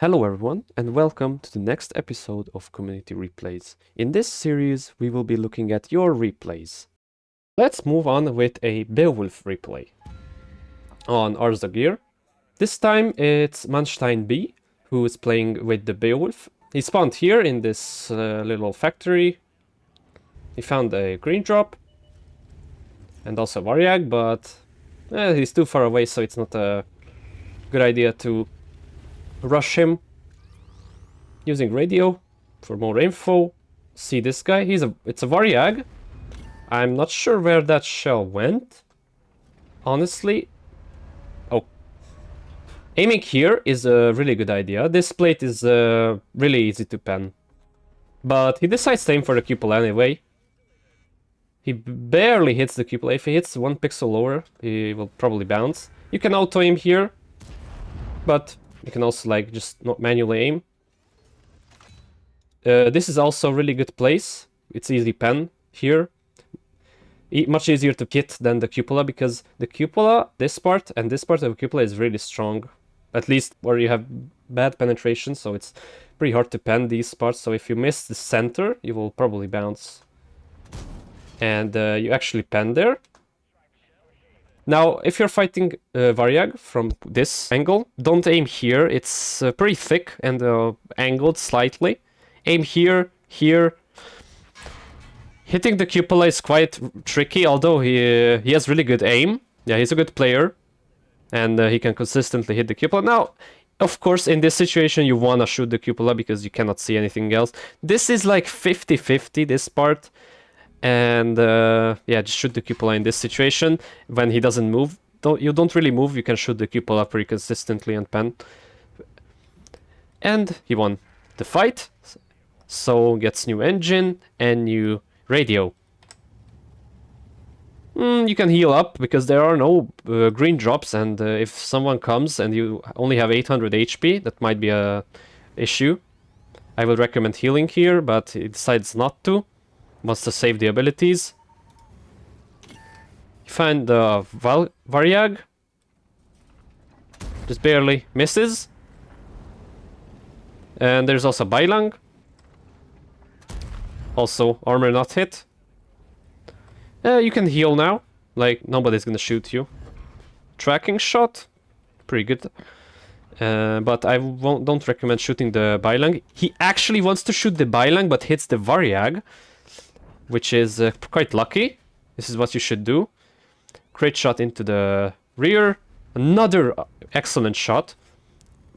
Hello everyone, and welcome to the next episode of Community Replays. In this series, we will be looking at your replays. Let's move on with a Beowulf replay on Arzagir. This time it's Manstein B, who is playing with the Beowulf. He spawned here in this little factory. He found a green drop and also a Variag, but he's too far away, so it's not a good idea to rush him. Using radio for more info. See this guy? It's a Variag. I'm not sure where that shell went. Honestly. Oh. Aiming here is a really good idea. This plate is really easy to pen. But he decides to aim for the cupola anyway. He barely hits the cupola. If he hits 1 pixel lower, he will probably bounce. You can auto aim here. But you can also like just not manually aim. This is also a really good place. It's easy pen here. Much easier to hit than the cupola, because the cupola, this part and this part of the cupola is really strong. At least where you have bad penetration, so it's pretty hard to pen these parts. So if you miss the center, you will probably bounce. And you actually pen there. Now, if you're fighting Variag from this angle, don't aim here. It's pretty thick and angled slightly. Aim here, here. Hitting the cupola is quite tricky, although he has really good aim. Yeah, he's a good player. And he can consistently hit the cupola. Now, of course, in this situation, you want to shoot the cupola because you cannot see anything else. This is like 50-50, this part. And yeah, just shoot the cupola in this situation. When he doesn't move, you don't really move, you can shoot the cupola pretty consistently and pen. And he won the fight. So gets new engine and new radio. You can heal up because there are no green drops, and if someone comes and you only have 800 HP, that might be a issue. I would recommend healing here, but he decides not to. Wants to save the abilities. You find the Variag. Just barely misses. And there's also Bailang. Also, armor not hit. You can heal now. Like, nobody's gonna shoot you. Tracking shot. Pretty good. But I don't recommend shooting the Bailang. He actually wants to shoot the Bailang, but hits the Variag. Which is quite lucky. This is what you should do. Great shot into the rear. Another excellent shot.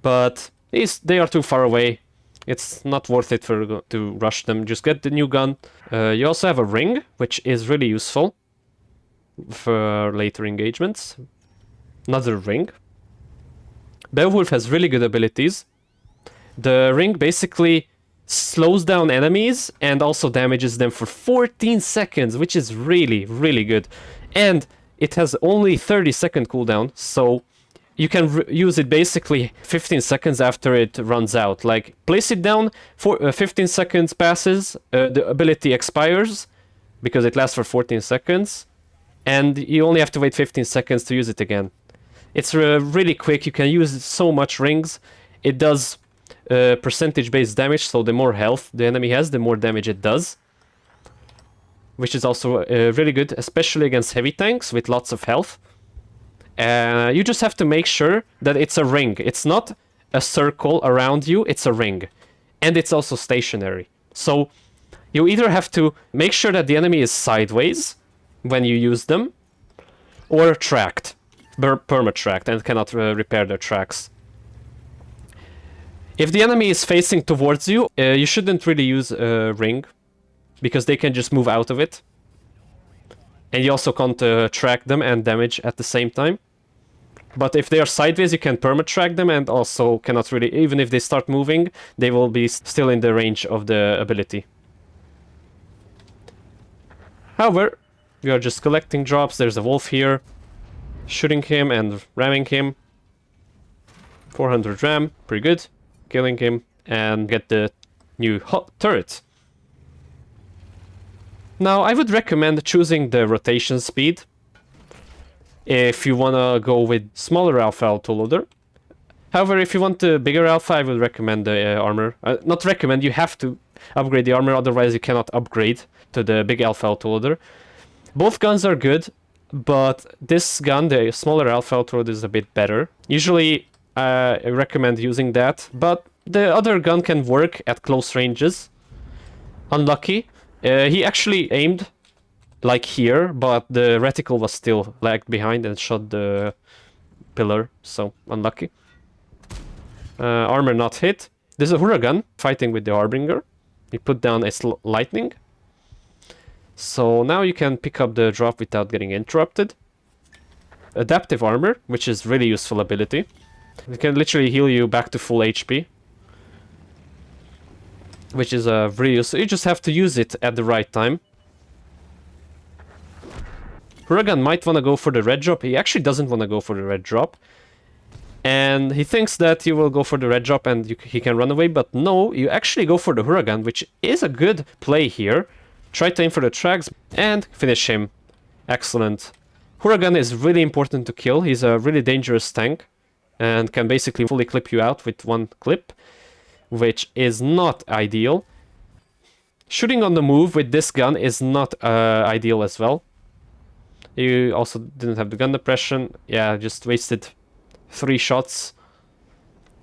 But they are too far away. It's not worth it to rush them. Just get the new gun. You also have a ring, which is really useful for later engagements. Another ring. Beowulf has really good abilities. The ring basically slows down enemies and also damages them for 14 seconds, which is really, really good. And it has only 30-second cooldown, so you can use it basically 15 seconds after it runs out. Like, place it down, for 15 seconds passes, the ability expires, because it lasts for 14 seconds, and you only have to wait 15 seconds to use it again. It's really quick, you can use so much rings. It does percentage-based damage, so the more health the enemy has, the more damage it does. Which is also really good, especially against heavy tanks with lots of health. You just have to make sure that it's a ring. It's not a circle around you, it's a ring. And it's also stationary. So you either have to make sure that the enemy is sideways when you use them, or tracked, perma-tracked, and cannot repair their tracks. If the enemy is facing towards you, you shouldn't really use a ring, because they can just move out of it. And you also can't track them and damage at the same time. But if they are sideways, you can perma-track them, and also cannot really, even if they start moving, they will be still in the range of the ability. However, we are just collecting drops. There's a wolf here. Shooting him and ramming him. 400 ram, pretty good. Killing him and get the new hot turret. Now, I would recommend choosing the rotation speed if you wanna go with smaller alpha autoloader. However, if you want the bigger alpha, I would recommend the armor. Not recommend, you have to upgrade the armor, otherwise you cannot upgrade to the big alpha autoloader. Both guns are good, but this gun, the smaller alpha autoloader, is a bit better. Usually, I recommend using that, but the other gun can work at close ranges. Unlucky. He actually aimed like here, but the reticle was still lagged behind and shot the pillar, so unlucky. Armor not hit. This is a Huragan fighting with the Harbinger. You put down a lightning. So now you can pick up the drop without getting interrupted. Adaptive armor, which is really useful ability. It can literally heal you back to full HP. Which is really useful. You just have to use it at the right time. Huragan might want to go for the red drop. He actually doesn't want to go for the red drop. And he thinks that you will go for the red drop and he can run away, but no, you actually go for the Huragan, which is a good play here. Try to aim for the tracks and finish him. Excellent. Huragan is really important to kill. He's a really dangerous tank and can basically fully clip you out with one clip, which is not ideal. Shooting on the move with this gun is not ideal as well. You also didn't have the gun depression. Yeah, just wasted 3 shots.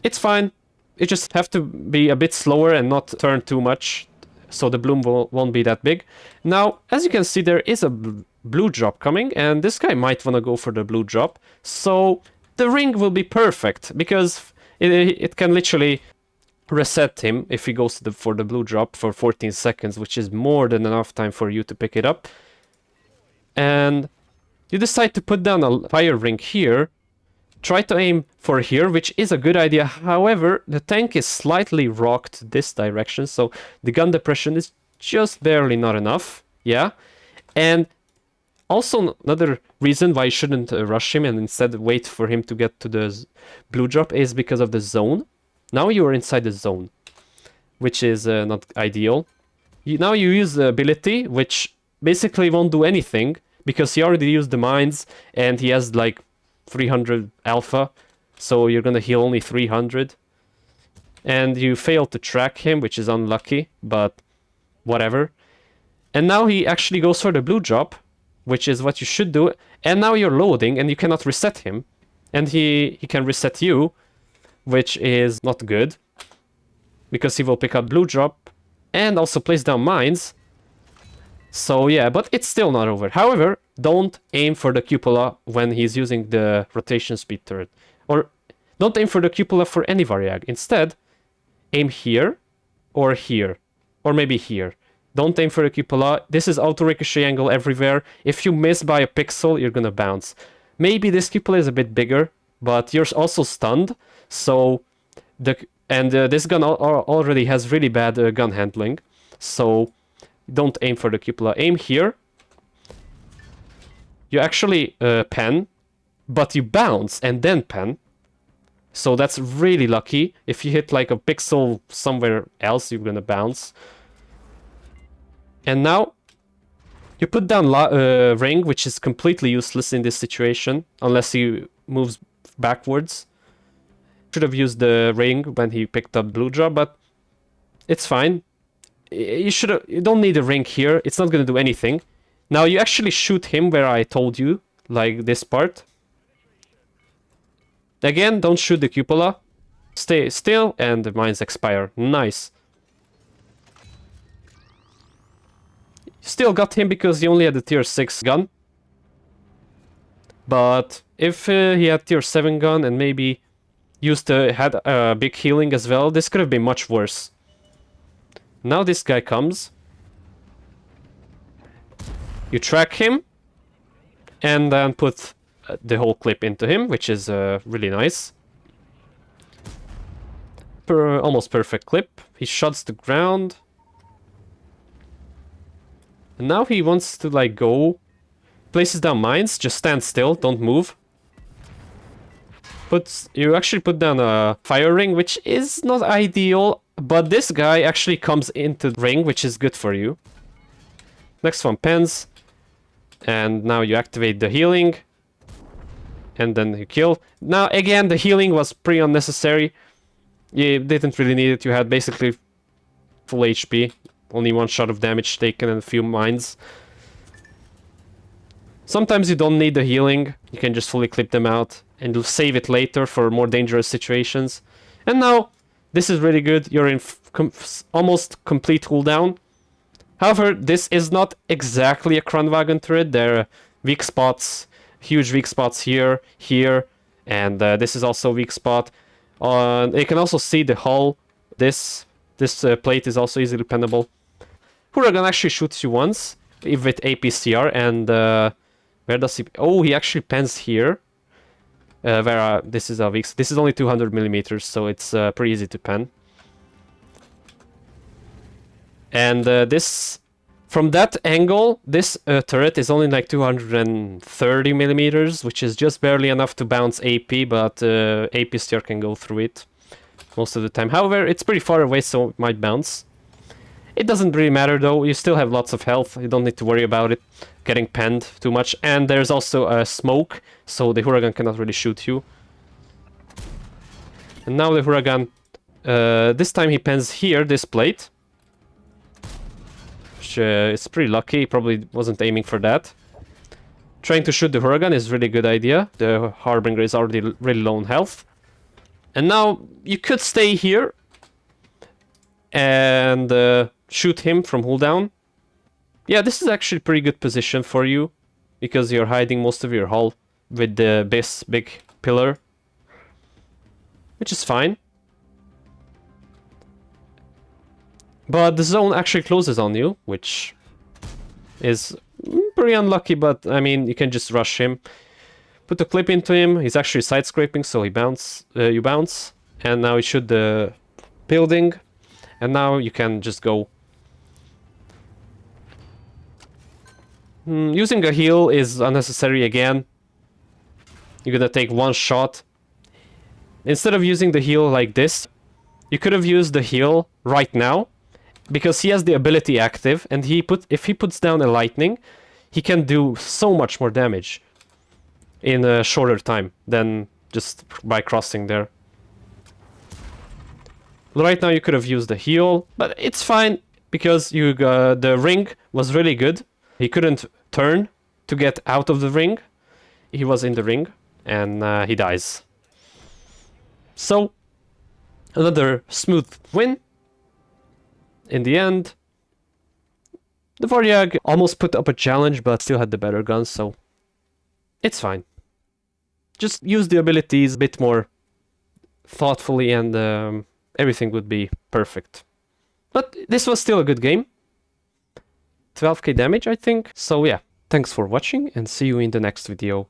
It's fine. You just have to be a bit slower and not turn too much, so the bloom won't be that big. Now, as you can see, there is a blue drop coming, and this guy might want to go for the blue drop. So the ring will be perfect, because it can literally reset him if he goes for the blue drop for 14 seconds, which is more than enough time for you to pick it up. And you decide to put down a fire ring here. Try to aim for here, which is a good idea. However, the tank is slightly rocked this direction, so the gun depression is just barely not enough. Yeah. And also another reason why you shouldn't rush him and instead wait for him to get to the blue drop is because of the zone. Now you are inside the zone, which is not ideal. Now you use the ability, which basically won't do anything, because he already used the mines and he has like 300 alpha, so you're gonna heal only 300. And you fail to track him, which is unlucky, but whatever. And now he actually goes for the blue drop, which is what you should do. And now you're loading and you cannot reset him. And he can reset you, which is not good, because he will pick up blue drop and also place down mines. So yeah, but it's still not over. However, don't aim for the cupola when he's using the rotation speed turret. Or don't aim for the cupola for any variag. Instead, aim here or here. Or maybe here. Don't aim for the cupola. This is auto ricochet angle everywhere. If you miss by a pixel, you're gonna bounce. Maybe this cupola is a bit bigger, but you're also stunned. So this gun already has really bad gun handling. So don't aim for the cupola. Aim here. You actually pen, but you bounce and then pen. So that's really lucky. If you hit like a pixel somewhere else, you're gonna bounce. And now you put down ring, which is completely useless in this situation, unless he moves backwards. Should have used the ring when he picked up blue drop, but it's fine. You don't need a ring here. It's not gonna do anything. Now you actually shoot him where I told you, like this part. Again, don't shoot the cupola. Stay still and the mines expire. Nice. Still got him because he only had the tier 6 gun. But if he had tier 7 gun and maybe had big healing as well, this could have been much worse. Now this guy comes. You track him. And then put the whole clip into him, which is really nice. Almost perfect clip. He shuts the ground. And now he wants to like go. Places down mines. Just stand still. Don't move. You actually put down a fire ring, which is not ideal. But this guy actually comes into the ring, which is good for you. Next one, pens. And now you activate the healing. and then you kill. Now, again, the healing was pretty unnecessary. You didn't really need it. You had basically full HP. Only one shot of damage taken and a few mines. Sometimes you don't need the healing. You can just fully clip them out and you'll save it later for more dangerous situations. And now, this is really good. You're in almost complete cooldown. However, this is not exactly a Kranwagen turret. There are weak spots, huge weak spots here, here, and this is also a weak spot. You can also see the hull. This plate is also easily pennable. Huragan actually shoots you once with APCR, and where does he? Oh, he actually pens here. Where this is a weak. This is only 200 millimeters, so it's pretty easy to pen. And this, from that angle, this turret is only like 230 millimeters, which is just barely enough to bounce AP, but APCR can go through it most of the time. However, it's pretty far away, so it might bounce. It doesn't really matter though, you still have lots of health, you don't need to worry about it getting penned too much. And there's also a smoke, so the Huragan cannot really shoot you. And now the Huragan, this time he pens here, this plate. Which is pretty lucky, he probably wasn't aiming for that. Trying to shoot the Huragan is a really good idea, the Harbinger is already really low on health. And now you could stay here and shoot him from cooldown. Yeah, this is actually a pretty good position for you, because you're hiding most of your hull with this big pillar, which is fine. But the zone actually closes on you, which is pretty unlucky, but I mean, you can just rush him. Put a clip into him, he's actually side scraping, so you bounce, and now he shoot the building, and now you can just go. Using a heal is unnecessary again. You're gonna take one shot. Instead of using the heal like this, you could have used the heal right now, because he has the ability active, and if he puts down a lightning, he can do so much more damage in a shorter time than just by crossing there. Right now you could have used the heal, but it's fine, because the ring was really good. He couldn't turn to get out of the ring. He was in the ring, and he dies. So, another smooth win. In the end, the Varyag almost put up a challenge, but still had the better guns, so it's fine. Just use the abilities a bit more thoughtfully, and everything would be perfect. But this was still a good game. 12k damage, I think. So yeah, thanks for watching, and see you in the next video.